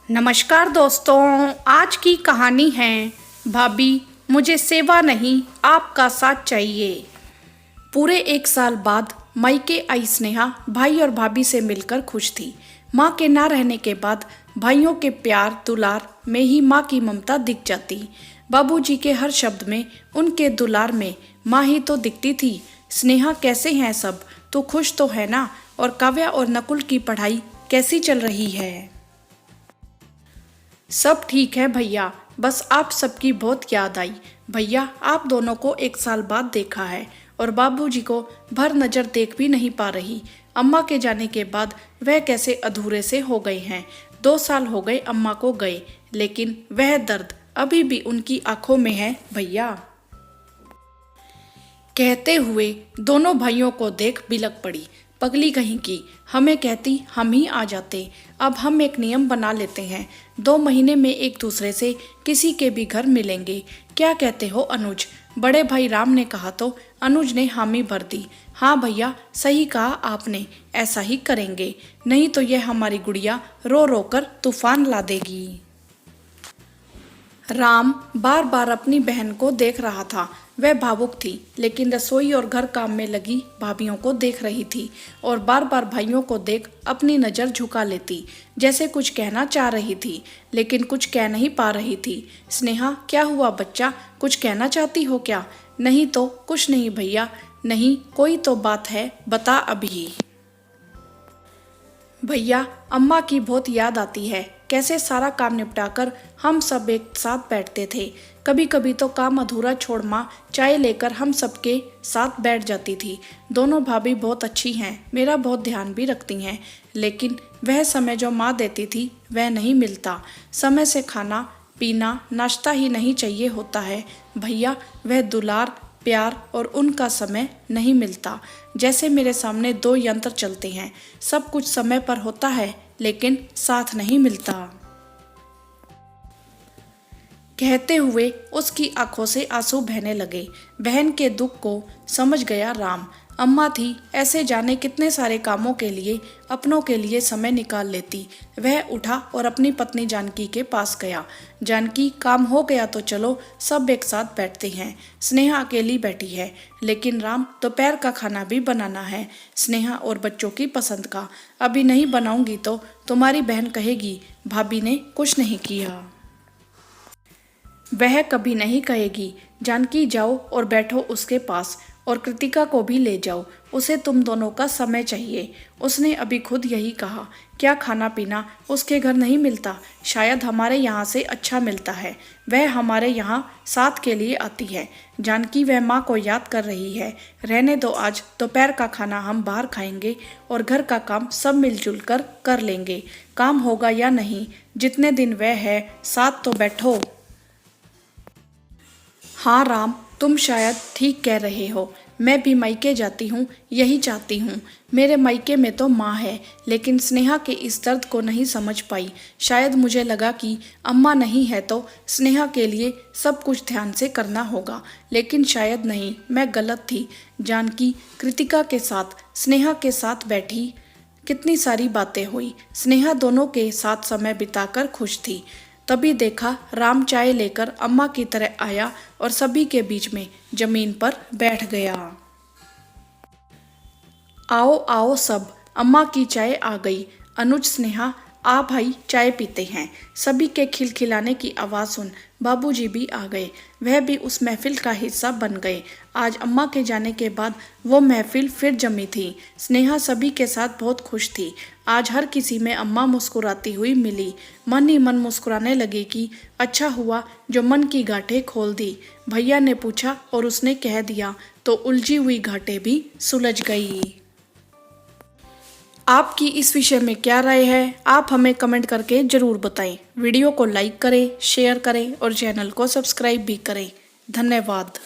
नमस्कार दोस्तों, आज की कहानी है भाभी मुझे सेवा नहीं आपका साथ चाहिए। पूरे 1 साल बाद मायके आई स्नेहा भाई और भाभी से मिलकर खुश थी। माँ के ना रहने के बाद भाइयों के प्यार दुलार में ही माँ की ममता दिख जाती। बाबूजी के हर शब्द में, उनके दुलार में माँ ही तो दिखती थी। स्नेहा कैसे हैं सब, तू खुश तो है ना? और काव्या और नकुल की पढ़ाई कैसी चल रही है? सब ठीक है भैया, बस आप सबकी बहुत याद आई। भैया आप दोनों को 1 साल बाद देखा है और बाबूजी को भर नज़र देख भी नहीं पा रही। अम्मा के जाने के बाद वह कैसे अधूरे से हो गए हैं। 2 साल हो गए अम्मा को गए, लेकिन वह दर्द अभी भी उनकी आंखों में है भैया। कहते हुए दोनों भाइयों को देख बिलक पड़ी। पगली कहीं की, हमें कहती हम ही आ जाते। अब हम एक नियम बना लेते हैं, 2 महीने में एक दूसरे से किसी के भी घर मिलेंगे। क्या कहते हो अनुज? बड़े भाई राम ने कहा तो अनुज ने हामी भर दी। हाँ भैया सही कहा आपने, ऐसा ही करेंगे, नहीं तो यह हमारी गुड़िया रो रो कर तूफान ला देगी। राम बार बार अपनी बहन को देख रहा था। वह भावुक थी, लेकिन रसोई और घर काम में लगी भाभियों को देख रही थी और बार बार भाइयों को देख अपनी नज़र झुका लेती, जैसे कुछ कहना चाह रही थी, लेकिन कुछ कह नहीं पा रही थी। स्नेहा क्या हुआ बच्चा, कुछ कहना चाहती हो क्या? नहीं तो कुछ नहीं भैया, नहीं कोई तो बात है, बता अभी। भैया अम्मा की बहुत याद आती है, कैसे सारा काम निपटाकर हम सब एक साथ बैठते थे। कभी कभी तो काम अधूरा छोड़ माँ चाय लेकर हम सबके साथ बैठ जाती थी। दोनों भाभी बहुत अच्छी हैं, मेरा बहुत ध्यान भी रखती हैं, लेकिन वह समय जो माँ देती थी वह नहीं मिलता। समय से खाना पीना नाश्ता ही नहीं चाहिए होता है भैया, वह दुलार प्यार और उनका समय नहीं मिलता। जैसे मेरे सामने 2 यंत्र चलते हैं, सब कुछ समय पर होता है लेकिन साथ नहीं मिलता। कहते हुए उसकी आंखों से आंसू बहने लगे। बहन के दुख को समझ गया राम। अम्मा थी, ऐसे जाने कितने सारे कामों के लिए अपनों के लिए समय निकाल लेती। वह उठा और अपनी पत्नी जानकी के पास गया। जानकी काम हो गया तो चलो सब एक साथ बैठते हैं। स्नेहा अकेली बैठी है, लेकिन राम दोपहर का खाना भी बनाना है, स्नेहा और बच्चों की पसंद का। अभी नहीं बनाऊंगी तो तुम्हारी बहन कहेगी भाभी ने कुछ नहीं किया। वह कभी नहीं कहेगी। जानकी जाओ और बैठो उसके पास, और कृतिका को भी ले जाओ, उसे तुम दोनों का समय चाहिए। उसने अभी खुद यही कहा। क्या खाना पीना उसके घर नहीं मिलता? शायद हमारे यहाँ से अच्छा मिलता है। वह हमारे यहाँ साथ के लिए आती है। जानकी वह माँ को याद कर रही है। रहने दो, आज दोपहर का खाना हम बाहर खाएंगे और घर का काम सब मिलजुल कर लेंगे। काम होगा या नहीं, जितने दिन वह है साथ तो बैठो। हाँ राम, तुम शायद ठीक कह रहे हो। मैं भी मायके जाती हूँ, यही चाहती हूँ। मेरे मायके में तो माँ है, लेकिन स्नेहा के इस दर्द को नहीं समझ पाई। शायद मुझे लगा कि अम्मा नहीं है तो स्नेहा के लिए सब कुछ ध्यान से करना होगा, लेकिन शायद नहीं, मैं गलत थी। जानकी कृतिका के साथ स्नेहा के साथ बैठी, कितनी सारी बातें हुई। स्नेहा दोनों के साथ समय बिताकर खुश थी। तभी देखा राम चाय लेकर अम्मा की तरह आया और सभी के बीच में जमीन पर बैठ गया। आओ आओ सब, अम्मा की चाय आ गई। अनुज स्नेहा आ भाई चाय पीते हैं। सभी के खिलखिलाने की आवाज़ सुन बाबूजी भी आ गए। वह भी उस महफिल का हिस्सा बन गए। आज अम्मा के जाने के बाद वो महफिल फिर जमी थी। स्नेहा सभी के साथ बहुत खुश थी। आज हर किसी में अम्मा मुस्कुराती हुई मिली। मन ही मन मुस्कुराने लगी कि अच्छा हुआ जो मन की गांठें खोल दी। भैया ने पूछा और उसने कह दिया तो उलझी हुई गांठें भी सुलझ गई। आपकी इस विषय में क्या राय है, आप हमें कमेंट करके ज़रूर बताएं। वीडियो को लाइक करें, शेयर करें और चैनल को सब्सक्राइब भी करें। धन्यवाद।